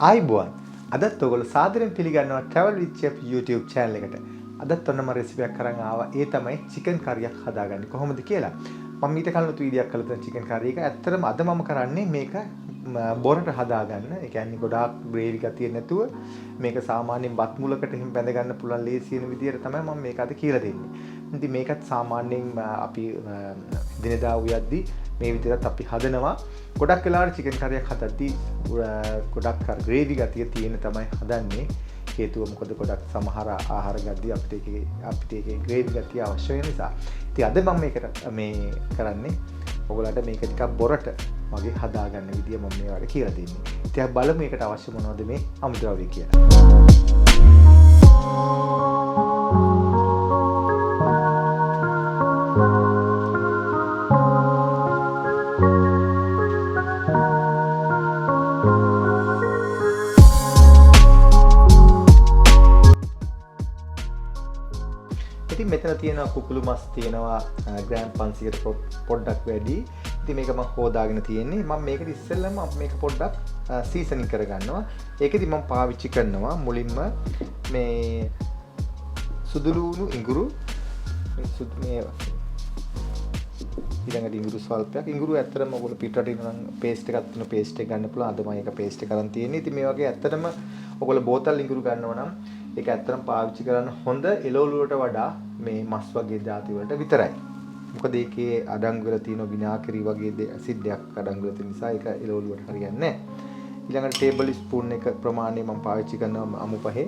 ආයිබෝන් අදත් ඔයගොල්ලෝ සාදරයෙන් පිළිගන්නවා travel with chef YouTube channel එකට. අදත් ඔන්න මම රෙසිපි එකක් අරන් ආවා. ඒ තමයි chicken curry එකක් හදාගන්නේ කොහොමද කියලා. මම ඊට කලින් වීඩියෝ එකක් කළා තියෙන chicken curry එක. ඇත්තටම අද මම කරන්නේ මේක බොරට හදාගන්න. ඒ කියන්නේ ගොඩාක් gravy ගතිය නැතුව මේක සාමාන්‍යයෙන් බත් මුලකට හිම බැඳ ගන්න පුළුවන් ලේසියන විදියට තමයි මම මේක අද කියලා දෙන්නේ. ඉතින් මේකත් සාමාන්‍යයෙන් අපි දිනදා උයද්දී මේ විදිහට අපි හදනවා. ගොඩක් වෙලාවට chicken curry එකක් හදද්දී ගොඩක් gravy ගතිය තියෙන තමයි හදන්නේ. හේතුව මොකද ගොඩක් සමහර ආහාර ගද්දී අපිට ඒකේ gravy ගතිය අවශ්‍ය වෙන නිසා. ඉතින් අද මම මේකට මේ කරන්නේ ඔයගොල්ලන්ට මේක ටිකක් බොරට වගේ හදාගන්න විදිය මම මේවට කියලා දෙන්නේ. ඉතින් අපි බලමු මේකට අවශ්‍ය මොනවද මේ අමුද්‍රව්‍ය කියලා. ඉතින් මෙතන තියෙනවා කුකුළු මස් තියෙනවා ග්‍රෑම් 500කට පොඩ්ඩක් වැඩි. ඉතින් මේක මම හොදාගෙන තියෙන්නේ. මම මේකට ඉස්සෙල්ලම මේක පොඩ්ඩක් සීසනින් කරගන්නවා. ඒකෙදි මම පාවිච්චි කරනවා මුලින්ම මේ සුදුලුණු ඉඟුරු මේ ඊළඟට ඉඟුරු ස්වල්පයක්. ඉඟුරු ඇත්තටම ඔයගොල්ලෝ පිටරටින් නම් පේස්ට් එකක් තියෙන පේස්ට් එක ගන්න පුළුවන්. අද මම ඒක පේස්ට් එක කරන් තියෙන්නේ. ඉතින් මේ වගේ ඇත්තටම ඔයගොල්ලෝ බෝතල් ඉඟුරු ගන්නවා නම් ඒක ඇත්තටම පාවිච්චි කරන්න හොඳ එළවලු වලට වඩා මේ මස් වගේ ಜಾති වලට විතරයි. මොකද ඒකේ අඩංගු වෙලා තියෙන විනාකිරි වගේ ඇසිඩ් එකක් අඩංගු වෙලා තියෙන නිසා ඒක එළවලු වලට හරියන්නේ නැහැ. ඊළඟට ටේබල් ස්පූන් එක ප්‍රමාණය මම පාවිච්චි කරනවා අමු පහේ.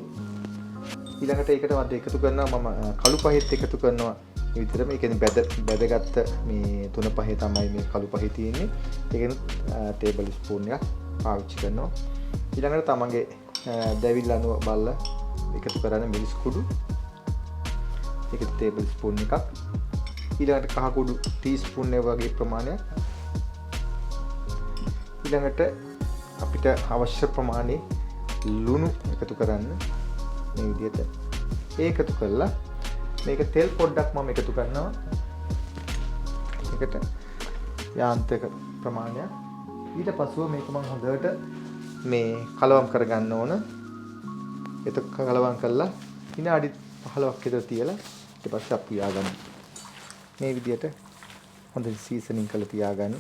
ඊළඟට ඒකට වද එකතු කරනවා මම කළු පහෙත් එකතු කරනවා. මේ විතරම ඒ කියන්නේ බැදගත්ත මේ තුන පහේ තමයි මේ කළු පහේ තියෙන්නේ. ඒකෙනුත් ටේබල් ස්පූන් එකක් පාවිච්චි කරනවා. ඊළඟට තමන්ගේ දැවිල්ල අනුව බලලා එකතු කරන්නේ මිරිස් කුඩු. ඒකේ ටේබල් ස්පූන් එකක්. ඊළඟට කහ කුඩු ටීස්පූන් එක වගේ ප්‍රමාණයක්. ඊළඟට අපිට අවශ්‍ය ප්‍රමාණය ලුණු එකතු කරන්න මේ විදිහට. ඒකතු කරලා මේක තෙල් පොඩ්ඩක් මම එකතු කරනවා. ඒකට යාන්ත්‍රික ප්‍රමාණයක්. ඊට පස්ව මේක මම හොඳට මේ කලවම් කරගන්න ඕන. ඒක කලවම් කරලා විනාඩි 15ක් විතර තියලා ඊට පස්සේ අපි යාගන්න. මේ විදිහට හොඳට සීසනින් කරලා තියාගන්න.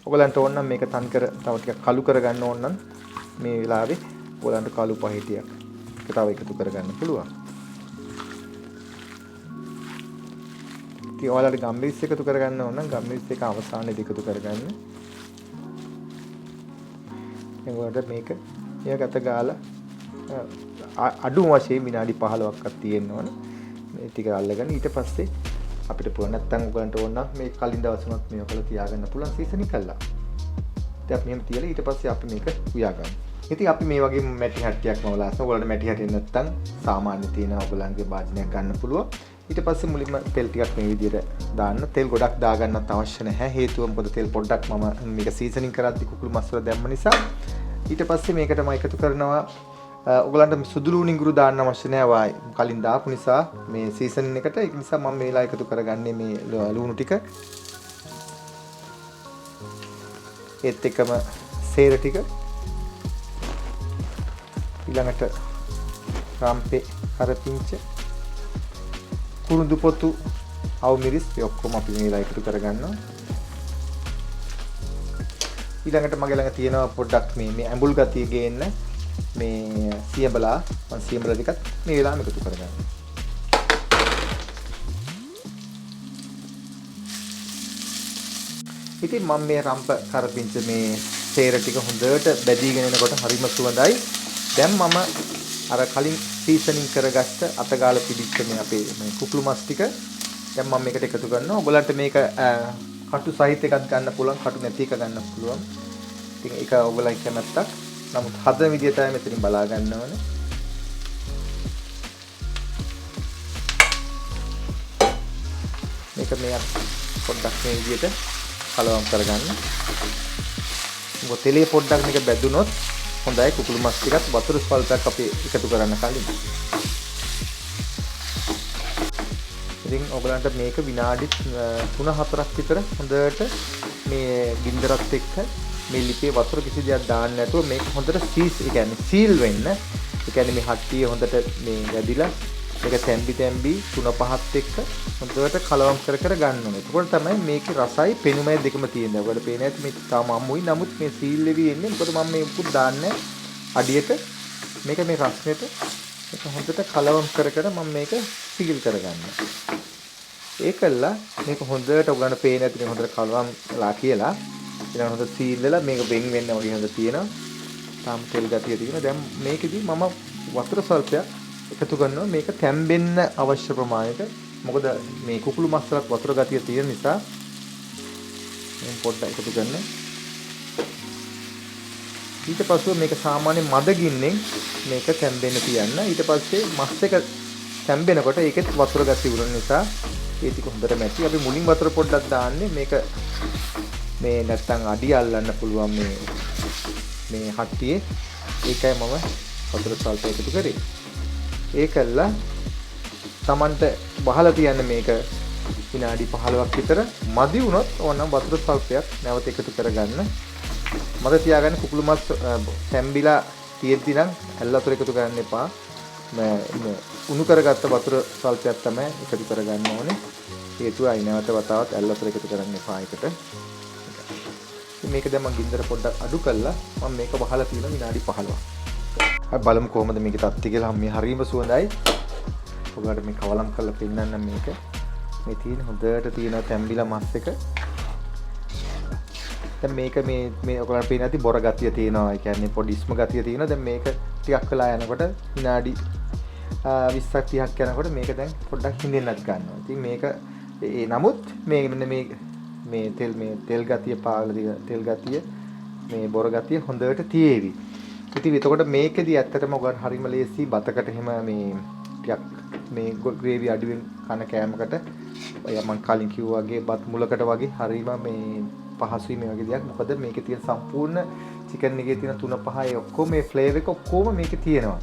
ඔයගලන්ට ඕන නම් මේක තන් කර තව ටිකක් කළු කරගන්න ඕන නම් මේ වෙලාවේ ඔයගලන්ට කළු පහිටියක් ඒක තව එකතු කරගන්න පුළුවන්. ඉතින් ඔයාලට ගම්මිරිස් එකතු කරගන්න ඕන නම් ගම්මිරිස් එක අවසානයේදී එකතු කරගන්න. එතකොට මේක ගත ගාලා අඩුම වශයෙන් විනාඩි 15ක්වත් තියෙන්න ඕන. මේ ටික අල්ලගෙන ඊට පස්සේ අපිට පුළුවන් නැත්තම් ඔයගලන්ට ඕන නම් මේ කලින් දවස් උනත් මේක කරලා තියාගන්න පුළුවන් සීසනින් කළා. ඉතින් අපි මෙහෙම තියලා ඊට පස්සේ අපි මේක උයා ගන්න. ඉතින් අපි මේ වගේ මැටි හැට්ටියක් මවලා අස්න ඔයගලන්ට මැටි හැටි නැත්තම් සාමාන්‍ය තියෙන ඔයගලන්ගේ භාජනයක් ගන්න පුළුවන්. ඊට පස්සේ මුලින්ම තෙල් ටිකක් මේ විදිහට දාන්න. තෙල් ගොඩක් දාගන්නත් අවශ්‍ය නැහැ. හේතුව මොකද තෙල් පොඩ්ඩක් මම මේක සීසනින් කරද්දී කුකුළු මස් වල දැම්ම නිසා. ඊට පස්සේ මේකට මම එකතු කරනවා ඔයගලන්ට සුදුලුණු ඉඟුරු දාන්න අවශ්‍ය නැහැ. වායි කලින් දාපු නිසා මේ සීසන් එකට ඒක නිසා මම මේලා එකතු කරගන්නේ මේ ලුණු ටික. ඒත් එක්කම සේර ටික. ඊළඟට රම්පේ කරපිංච කුරුඳු පොතු අවු මිරිස් ඔක්කොම අපි මේලා එකතු කරගන්නවා. ඊළඟට මගේ ළඟ තියෙනවා පොඩ්ඩක් මේ ඇඹුල් ගතිය ගේන්න මේ සියඹලා මම සියඹලා ටිකත් මේ වෙලාවෙම එකතු කරගන්නවා. ඉතින් මම මේ රම්ප කරපිංච මේ සේර ටික හොඳට බැදීගෙන එනකොට හරිම සුවඳයි. දැන් මම අර කලින් සීසනින් කරගත්ත අතගාලා පිළිච්ච මේ අපේ මේ කුකුළු මස් ටික දැන් මම මේකට එකතු කරනවා. ඔයගලන්ට මේක කටු සහිත එකක් ගන්න පුළුවන්, කටු නැති එක ගන්න පුළුවන්. ඉතින් ඒක ඔයගලයි කැමැත්තක්. නමුත් හදන විදිය තමයි මෙතනින් බලා ගන්න ඕනේ. මේක මේ පොඩ්ඩක් මේ විදියට කලවම් කරගන්න. මොකද තෙලේ පොඩ්ඩක් මේක බැදුනොත් හොඳයි. කුකුළු මස් ටිකත් වතුර ස්වල්පයක් අපි එකතු කරන්න කලින්. ඉතින් ඔයගලන්ට මේක විනාඩි 3-4ක් විතර හොඳට මේ ගින්දරත් එක්ක මේ ලිපේ වතුර කිසි දෙයක් දාන්න නැතුව මේක හොඳට සීල් වෙන්න. ඒ කියන්නේ මේ හට්ටිය හොඳට මේ වැඩිලා මේක තැම්බි 3-5ත් එක්ක හොඳට කලවම් කර ගන්න ඕනේ. එතකොට තමයි මේකේ රසයි පෙනුමයි දෙකම තියෙන්නේ. ඔයාලට පේන්නේ නැති මේක තාම අම්මුයි. නමුත් මේ සීල් වෙවි එන්නේ. මොකද මම මේ උකුත් දාන්නේ අඩියට මේක මේ රස්නෙට මේක හොඳට කලවම් කර මම මේක සීල් කරගන්නවා. ඒකල්ලා මේක හොඳට ඔයගලන්ට පේන්නේ නැති මේ හොඳට කලවම්ලා කියලා. ඊළඟ හොඳ සීල් වෙලා මේක වෙන් වෙන්න වගේ හොඳ තියෙනවා. තාම තෙල් ගතිය තියෙනවා. දැන් මේකෙදි මම වතුර සල්පයක් එකතු කරනවා මේක තැම්බෙන්න අවශ්‍ය ප්‍රමාණයට. මොකද මේ කුකුළු මස් වලත් වතුර ගතිය තියෙන නිසා මම පොඩ්ඩක් එකතු කරනවා. ඊට පස්සේ මේක සාමාන්‍ය මද ගින්නෙන් මේක තැම්බෙන්න තියන්න. ඊට පස්සේ මස් එක තැම්බෙනකොට ඒකෙත් වතුර ගතිය උරන නිසා ඒ ටික හොඳට මැටි. අපි මුලින් වතුර පොඩ්ඩක් දාන්නේ මේක මේ නැත්තම් අඩිය අල්ලන්න පුළුවන් මේ හට්ටියේ. ඒකයි මම වතුර සල්ප එකතු කරේ. ඒකල්ලා Tamanට බහලා තියන්න මේක විනාඩි 15ක් විතර. මදි වුණොත් ඕනනම් වතුර සල්පයක් නැවත එකතු කරගන්න. මද තියාගන්න කුකුළු මස් තැම්බිලා තියෙද්දි නම් ඇල් වතුර එකතු කරන්න එපා. උණු කරගත්ත වතුර සල්පයක් තමයි එකතු කරගන්න ඕනේ. හේතුවයි නැවත වතාවක් ඇල් වතුර එකතු කරන්න එපා එකට. මේක දැන් මම ගින්දර පොඩ්ඩක් අඩු කළා. මම මේක වහලා තියෙනවා විනාඩි 15ක්. අපි බලමු කොහොමද මේකේ තත්ති කියලා. මේ හරීම සුවඳයි. ඔයාලට මේ කවලම් කරලා පෙන්නන්න මේක. මේ තියෙන හොඳට තියෙනවා තැම්බිලා මස් එක. දැන් මේක මේ ඔයාලට පේන ඇති බොර ගතිය තියෙනවා. ඒ කියන්නේ පොඩි ඉස්ම ගතිය තියෙනවා. දැන් මේක ටිකක් වෙලා යනකොට විනාඩි 20ක් 30ක් යනකොට මේක දැන් පොඩ්ඩක් හිඳෙන්නත් ගන්නවා. ඉතින් මේක නමුත් මේ තෙල් ගතිය තෙල් ගතිය මේ බොර ගතිය හොඳට තියේවි. ඉතින් එතකොට මේකෙදි ඇත්තටම ඔයගොල්ලෝ හරිම ලේසි බතකට එහෙම මේ ටිකක් මේ ග්‍රේවි අඩුවෙන් කන කෑමකට ඔය මම කලින් කිව්වා වගේ බත් මුලකට වගේ හරිම මේ පහසුයි මේ වගේ දෙයක්. මොකද මේකේ තියෙන සම්පූර්ණ චිකන් එකේ තියෙන 3-5 ඔක්කොම මේ ෆ්ලේවර් එක ඔක්කොම මේකේ තියෙනවා.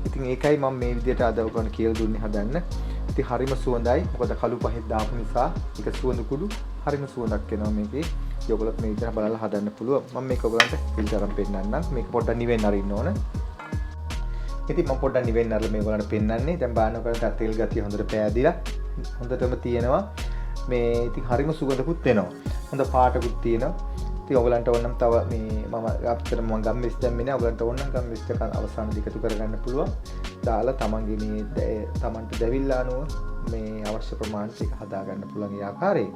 ඉතින් ඒකයි මම මේ විදිහට අද ඔයගොල්ලන් කියලා දුන්නේ හදන්න. ඉතින් හරිම සුවඳයි. මොකද කළු පහෙත් දාපු නිසා ඒක සුවඳ කුඩු හරිම සුවඳක් එනවා මේකේ. ඔයගොල්ලොත් මේ විදිහට බලලා හදන්න පුළුවන්. මම මේක ඔයගොල්ලන්ට පිළිතරම් පෙන්නන්නම්. මේක පොඩ්ඩක් නිවෙන්න අරින්න ඕන. ඉතින් මම පොඩ්ඩක් නිවෙන්න අරලා මේ ඔයගොල්ලන්ට පෙන්නන්නේ. දැන් බලන්න ඔයගොල්ලන්ට තෙල් ගතිය හොඳට පෑදිලා හොඳටම තියෙනවා. මේ ඉතින් හරිම සුවඳකුත් එනවා. හොඳ පාටකුත් තියෙනවා. ඉතින් ඔයගොල්ලන්ට ඕනනම් තව මේ මම අපිටම ගම්මිස් දැම්මේ නෑ. ඔයගොල්ලන්ට ඕනනම් ගම්මිස් එක අවසානදී එකතු කරගන්න පුළුවන්. දාලා තමන්ගේ මේ තමන්ට දැවිල්ලා අනුව මේ අවශ්‍ය ප්‍රමාණයට ඒක හදාගන්න පුළුවන් ඒ ආකාරයෙන්.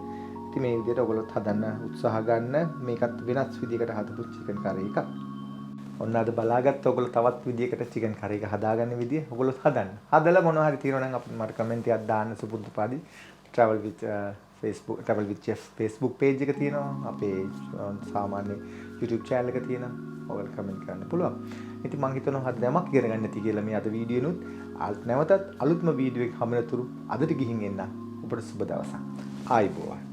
ඉතින් මේ විදිහට ඔයගොල්ලොත් හදන්න උත්සාහ ගන්න. මේකත් වෙනස් විදිහකට හදපු චිකන් කරි එකක්. ඔන්න අද බලාගත්ත ඔයගොල්ලෝ තවත් විදිහකට චිකන් කරි එක හදාගන්න විදිහ ඔයගොල්ලොත් හදන්න. හදලා මොනවා හරි තියෙනවා නම් අපිට මට කමෙන්ට් එකක් දාන්න සුපුරුදු පාඩි. travel with chef Facebook page එක තියෙනවා. අපේ සාමාන්‍ය YouTube channel එක තියෙනවා. ඔයාලා කමෙන්ට් කරන්න පුළුවන්. ඉතින් මම හිතනවා හරි දැමක් ඉගෙන ගන්න ඇති කියලා මේ අද වීඩියෝනුත් නැවතත් අලුත්ම වීඩියෝ එකක් හම්බෙනතුරු අදට ගිහින් එන්න. ඔබට සුබ දවසක්. ආයිබෝවන්.